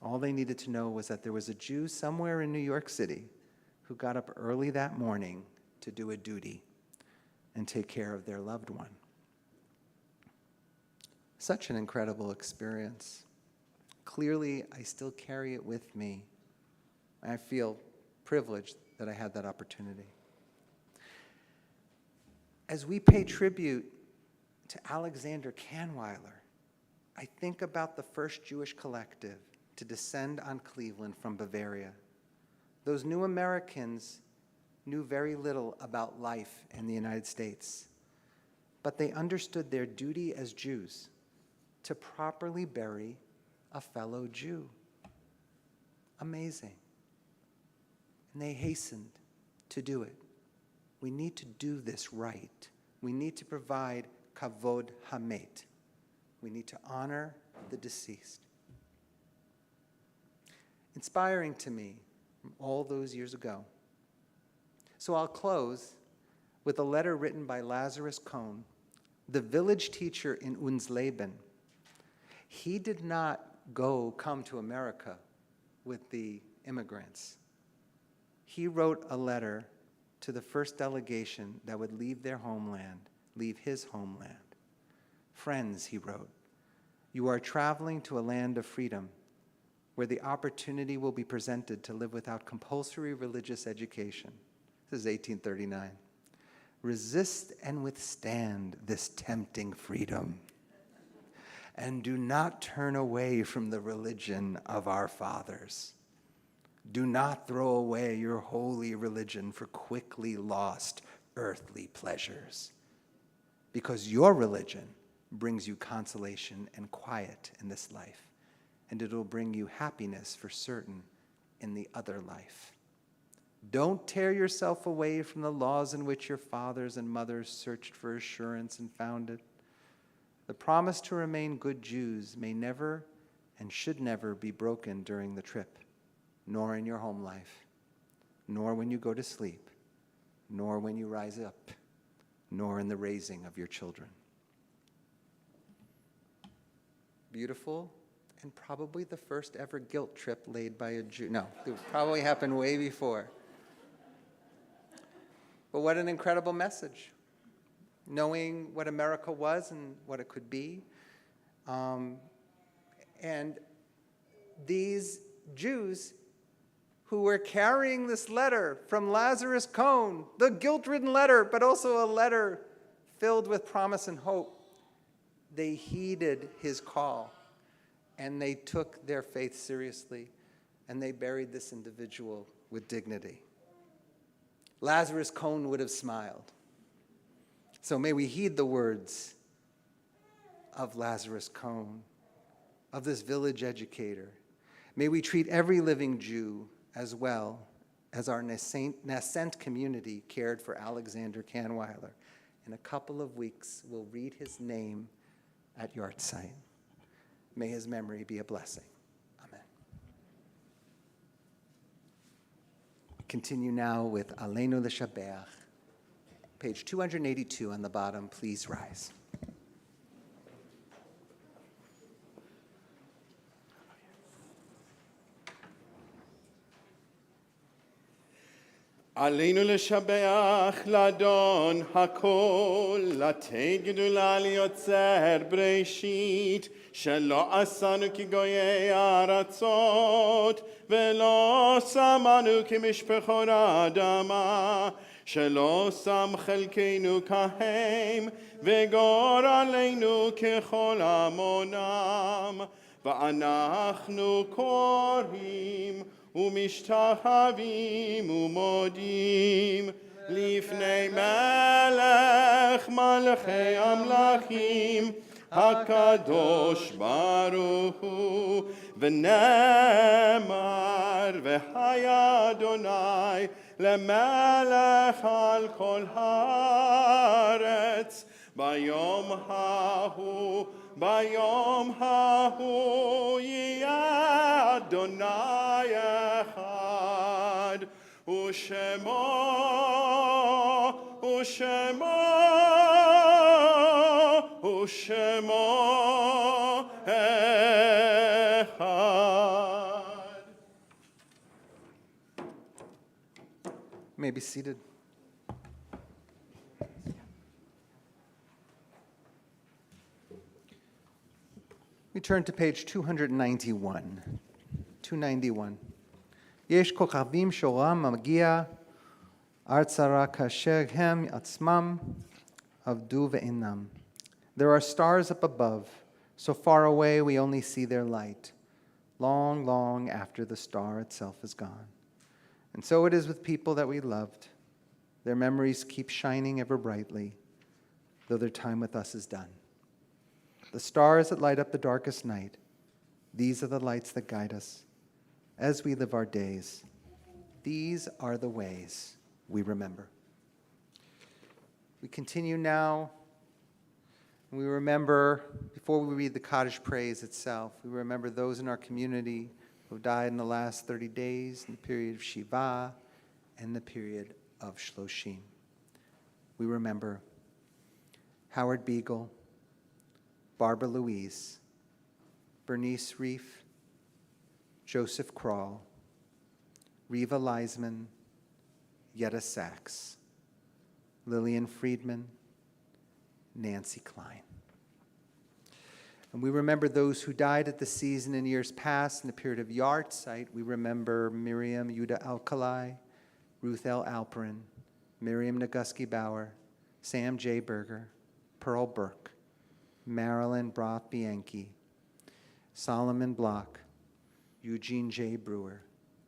All they needed to know was that there was a Jew somewhere in New York City who got up early that morning to do a duty and take care of their loved one. Such an incredible experience. Clearly, I still carry it with me. I feel privileged that I had that opportunity. As we pay tribute to Alexander Kahnweiler, I think about the first Jewish collective to descend on Cleveland from Bavaria. Those new Americans knew very little about life in the United States, but they understood their duty as Jews to properly bury a fellow Jew. Amazing. And they hastened to do it. We need to do this right. We need to provide kavod hamet. We need to honor the deceased. Inspiring to me from all those years ago. So I'll close with a letter written by Lazarus Cohn, the village teacher in Unsleben. He did not come to America with the immigrants. He wrote a letter to the first delegation that would leave their homeland, leave his homeland. Friends, he wrote, you are traveling to a land of freedom where the opportunity will be presented to live without compulsory religious education. This is 1839. Resist and withstand this tempting freedom, and do not turn away from the religion of our fathers. Do not throw away your holy religion for quickly lost earthly pleasures, because your religion brings you consolation and quiet in this life, and it will bring you happiness for certain in the other life. Don't tear yourself away from the laws in which your fathers and mothers searched for assurance and found it. The promise to remain good Jews may never and should never be broken during the trip, nor in your home life, nor when you go to sleep, nor when you rise up, nor in the raising of your children. Beautiful, and probably the first ever guilt trip laid by a Jew. No, it probably happened way before. But what an incredible message. Knowing what America was and what it could be. And these Jews who were carrying this letter from Lazarus Cohn, the guilt-ridden letter, but also a letter filled with promise and hope, they heeded his call, and they took their faith seriously, and they buried this individual with dignity. Lazarus Cohn would have smiled. So may we heed the words of Lazarus Cohn, of this village educator. May we treat every living Jew as well as our nascent community cared for Alexander Kahnweiler. In a couple of weeks, we'll read his name at Yahrzeit. May his memory be a blessing. Amen. Continue now with Aleinu L'Shabeach. Page 282 on the bottom. Please rise. עלינו לשבח לאדון הכל, לתת גדולה ליוצר בראשית, שלא עשנו כגויי הארצות, ולא שמנו כמשפחות האדמה, שלא שם חלקנו כהם, וגורלנו ככל עמונם, ואנחנו קוראים ומשתחווים ומודים לפני מלך מלכי המלכים הקדוש ברוך הוא ונאמר והיה אדוני למלך על כל הארץ ביום ההוא יהיה אדוני אחד ושמו אחד. You may be seated. We turn to page 291. 291. יש כוכבים שאורם מגיע ארצה רק כאשר הם עצמם עבדו ואינם. There are stars up above, so far away we only see their light, long, long after the star itself is gone. And so it is with people that we loved. Their memories keep shining ever brightly, though their time with us is done. The stars that light up the darkest night, these are the lights that guide us as we live our days. These are the ways we remember. We continue now. We remember, before we read the Kaddish praise itself, we remember those in our community who died in the last 30 days, in the period of Shiva, and the period of Shloshim. We remember Howard Beagle, Barbara Louise, Bernice Reif, Joseph Kroll, Reva Leisman, Yetta Sachs, Lillian Friedman, Nancy Klein. And we remember those who died at the season in years past in the period of Yahrzeit. We remember Miriam Yuda Alkali, Ruth L. Alperin, Miriam Naguski Bauer, Sam J. Berger, Pearl Burke, Marilyn Broth Bianchi, Solomon Block, Eugene J. Brewer,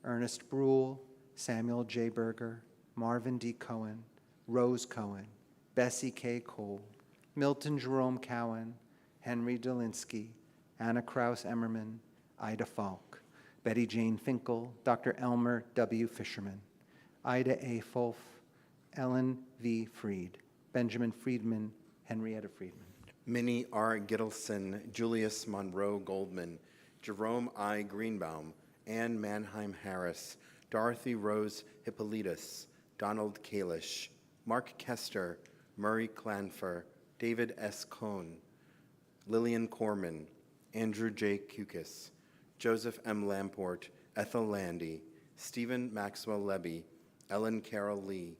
Ernest Brule, Samuel J. Berger, Marvin D. Cohen, Rose Cohen, Bessie K. Cole, Milton Jerome Cowan, Henry Dolinsky, Anna Kraus Emmerman, Ida Falk, Betty Jane Finkel, Dr. Elmer W. Fisherman, Ida A. Folf, Ellen V. Fried, Benjamin Friedman, Henrietta Friedman. Minnie R. Gittleson, Julius Monroe Goldman, Jerome I. Greenbaum, Ann Mannheim Harris, Dorothy Rose Hippolytus, Donald Kalish, Mark Kester, Murray Clanfer, David S. Cohn, Lillian Corman, Andrew J. Kukis, Joseph M. Lamport, Ethel Landy, Stephen Maxwell Levy, Ellen Carroll Lee,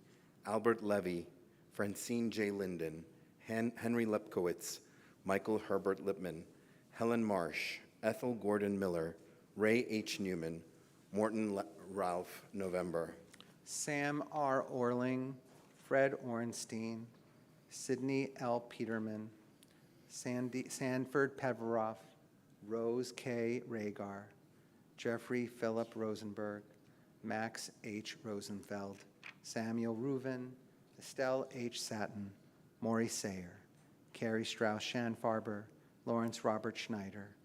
Albert Levy, Francine J. Linden, Henry Lepkowitz, Michael Herbert Lipman, Helen Marsh, Ethel Gordon Miller, Ray H. Newman, Morton Ralph November. Sam R. Orling, Fred Ornstein, Sidney L. Peterman, Sanford Peveroff, Rose K. Rhagar, Jeffrey Philip Rosenberg, Max H. Rosenfeld, Samuel Reuven, Estelle H. Satin, Maury Sayer, Carrie Strauss-Schanfarber, Lawrence Robert Schneider,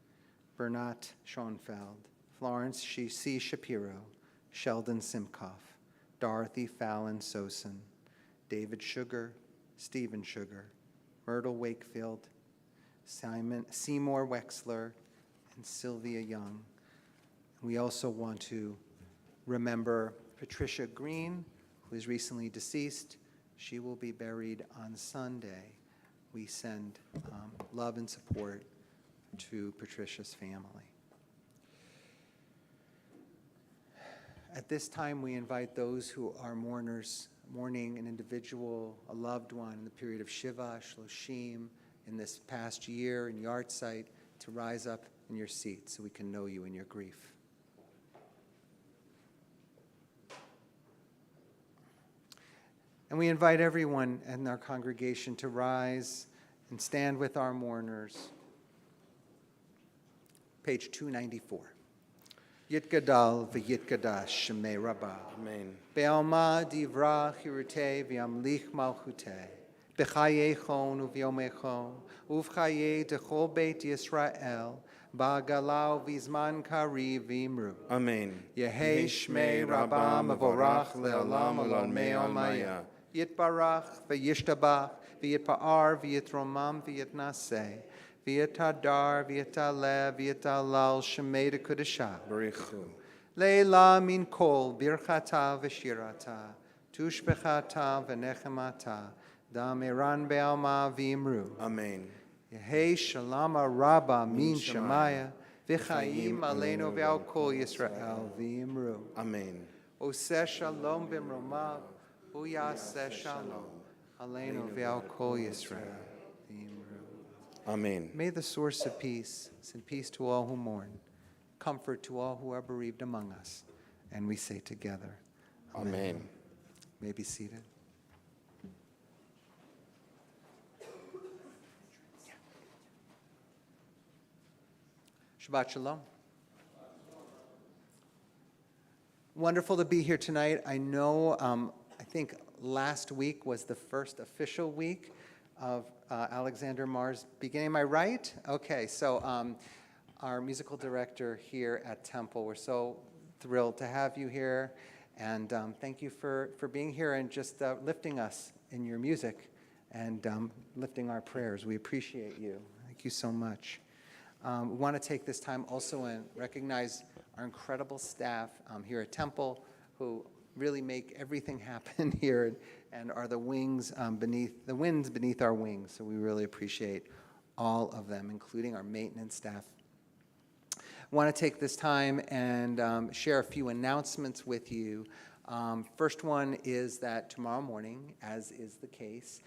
Bernat Schoenfeld, Florence C. Shapiro, Sheldon Simkoff, Dorothy Fallon Sosin, David Sugar, Stephen Sugar, Myrtle Wakefield, Simon Seymour Wexler, and Sylvia Young. We also want to remember Patricia Green, who is recently deceased. She will be buried on Sunday. We send love and support to Patricia's family. At this time, we invite those who are mourners, mourning an individual, a loved one in the period of Shiva, Shloshim, in this past year, in Yahrzeit, to rise up in your seat so we can know you in your grief. And we invite everyone in our congregation to rise and stand with our mourners. Page 294. Yitgadal v'yitgadash shemei Rabbah. Amen. Be'alma divra chirutei v'yamlich malchutei. B'chayechon u'v'yomechon. Uv'chayei dechol beit Yisrael. Ba'galau v'zman kari v'imru. Amen. Yehei shmei Rabbah mevorach le'olam u'l'olmei olmaya. Yitbarach v'yishtabach v'yitpa'ar v'yitromam v'yitnaseh. V'yitadar v'yitaleh v'yitalal shemei dekudashah. Barichu. Leila min kol birchata v'shirata. Tushbechata v'nechemata. Dameran be'alma v'imru. Amen. Yehei shalama rabba min shemaya. V'chayim aleinu v'al kol Yisrael v'imru. Amen. Oseh shalom b'mromav. Uyaseh shalom. Aleinu v'al kol Yisrael v'imru. Amen. May the source of peace send peace to all who mourn, comfort to all who are bereaved among us. And we say together, Amen. May be seated. Shabbat Shalom. Wonderful to be here tonight. I know, I think last week was the first official week of Alexander Marr's beginning. Am I right? Okay, so our musical director here at Temple, we're so thrilled to have you here, and thank you for being here and just lifting us in your music and lifting our prayers. We appreciate you. Thank you so much. We want to take this time also and recognize our incredible staff here at Temple who really make everything happen here and are the winds beneath our wings. So we really appreciate all of them, including our maintenance staff. I want to take this time and share a few announcements with you. First one is that tomorrow morning, as is the case,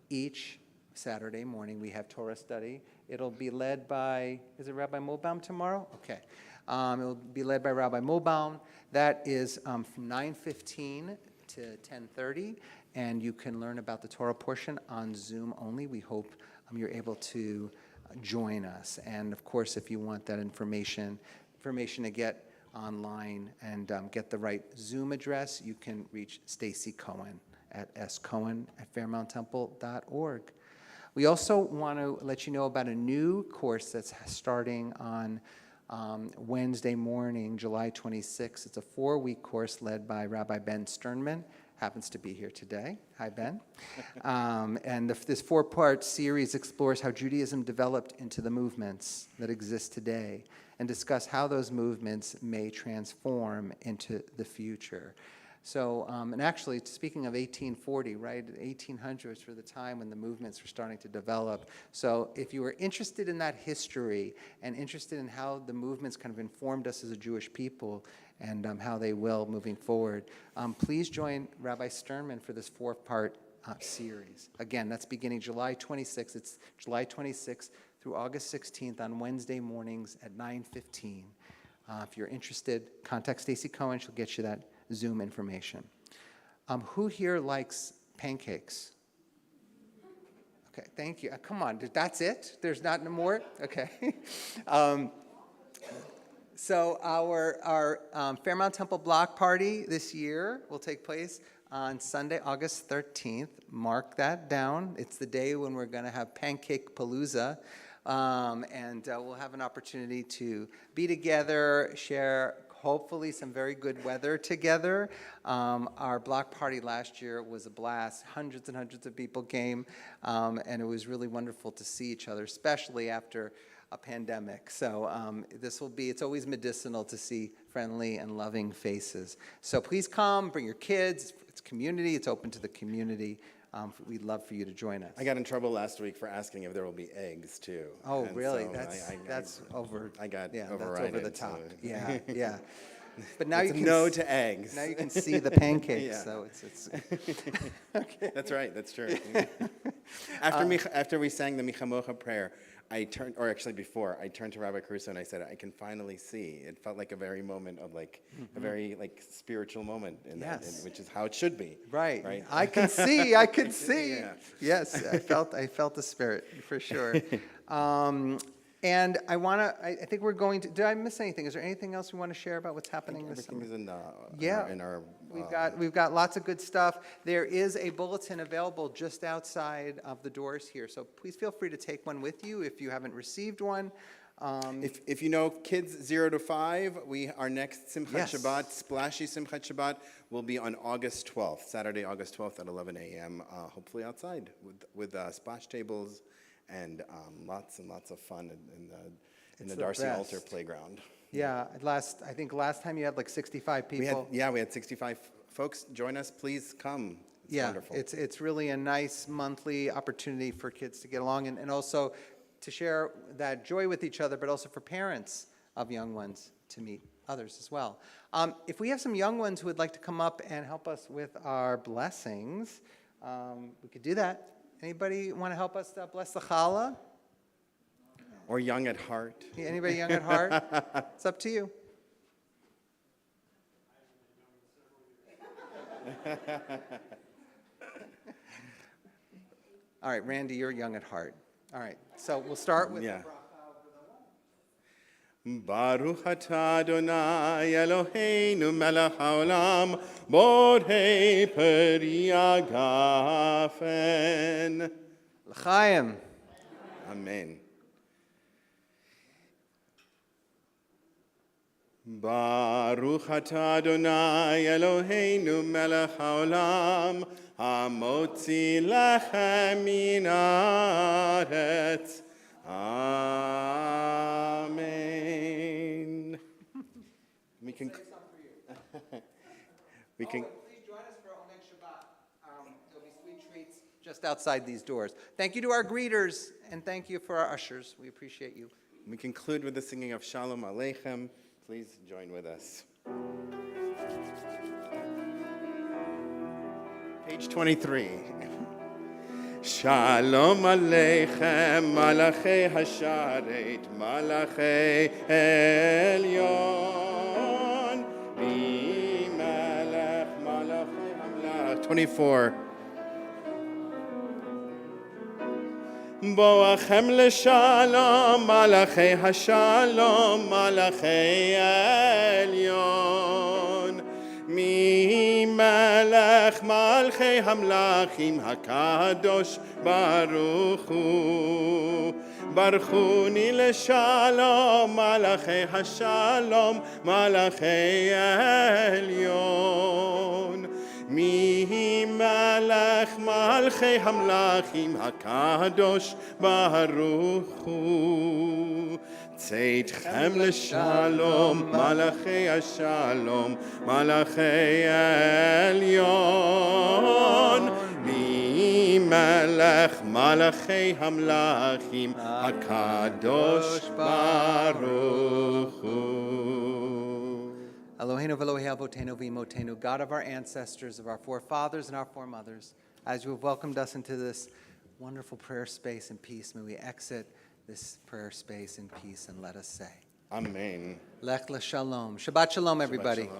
each Saturday morning we have Torah study. It'll be led by, is it Rabbi Mobaum tomorrow? Okay. It'll be led by Rabbi Mobaum. That is from 9:15 to 10:30, and you can learn about the Torah portion on Zoom only. We hope you're able to join us. And of course, if you want that information to get online and get the right Zoom address, you can reach Stacy Cohen at scohen@fairmounttemple.org. We also want to let you know about a new course that's starting on Wednesday morning, July 26th. It's a 4-week course led by Rabbi Ben Sternman, happens to be here today. Hi, Ben. And this 4-part series explores how Judaism developed into the movements that exist today and discuss how those movements may transform into the future. So, and actually, speaking of 1840, right, 1800s were the time when the movements were starting to develop. So if you were interested in that history and interested in how the movements kind of informed us as a Jewish people and how they will moving forward, please join Rabbi Sternman for this 4-part series. Again, that's beginning July 26th. It's July 26th through August 16th on Wednesday mornings at 9:15. If you're interested, contact Stacy Cohen. She'll get you that Zoom information. Who here likes pancakes? Okay, thank you. Come on, that's it? There's not more? Okay. So our Fairmount Temple Block Party this year will take place on Sunday, August 13th. Mark that down. It's the day when we're going to have Pancake Palooza. And we'll have an opportunity to be together, share hopefully some very good weather together. Our block party last year was a blast. Hundreds and hundreds of people came, and it was really wonderful to see each other, especially after a pandemic. So it's always medicinal to see friendly and loving faces. So please come, bring your kids. It's community, it's open to the community. We'd love for you to join us. I got in trouble last week for asking if there will be eggs too. Oh, And really? so That's over. I got Yeah, that's overridden. over the top. So Yeah, yeah. But now it's you a can no s- to eggs. Now you can see the pancakes. Yeah. So it's That's right. That's true. After we sang the Michamocha prayer, I turned to Rabbi Caruso and I said, I can finally see. It felt like a very moment of a very spiritual moment in that, Yes. which is how it should be. right. I can see. I can see. Yeah. Yes, I felt the spirit for sure. And I think we're going to. Did I miss anything? Is there anything else we want to share about what's happening this Everything summer? is in our We've got lots of good stuff. There is a bulletin available just outside of the doors here, so please feel free to take one with you if you haven't received one. If you know kids 0 to 5, our next Simchat Yes. Shabbat, splashy Simchat Shabbat, will be on August 12th, Saturday, August 12th at 11 a.m., hopefully outside with splash tables and lots and lots of fun in It's the the Darcy best. Altar playground. Yeah, I think last time you had like 65 people. We had 65 folks. Join us, please come. It's Yeah, wonderful. it's really a nice monthly opportunity for kids to get along and also to share that joy with each other, but also for parents of young ones to meet others as well. If we have some young ones who would like to come up and help us with our blessings, we could do that. Anybody want to help us bless the challah? Or young at heart. Yeah, anybody young at heart? It's up to you. All right, Randy, you're young at heart. All right, so we'll start with Yeah. Baruch atah Adonai Eloheinu melech haolam borei peri hagafen. L'chaim. Amen. Baruch atah Adonai Eloheinu melech haolam hamotzi lechem min haaretz. Amen. We can. We can. Please join us for Oneg Shabbat. There'll be sweet treats just outside these doors. Thank you to our greeters, and thank you for our ushers. We appreciate you. We conclude with the singing of Shalom Aleichem. Please join with us. Page 23. Shalom Aleichem, Malachei Hasharet, Malachei Elyon, Melech Malachei Hamlach. 24. Boachem leshalom, Malachei Hashalom, Malachei Elyon. Mi melech malchei hamlachim hakadosh baruch hu. Baruchuni leshalom, malachei hashalom, malachei elyon. Mi melech malchei hamlachim hakadosh baruch hu. Tzeitchem leshalom, malachei hashalom, malachei elyon. Mi melech malachei hamlachim, hakadosh baruch hu. Eloheinu v'Elohei avotenu v'imotenu, God of our ancestors, of our forefathers and our foremothers, as you have welcomed us into this wonderful prayer space in peace, may we exit this prayer space in peace and let us say, Amen. Lech l'shalom. Shabbat shalom, everybody. Shalom.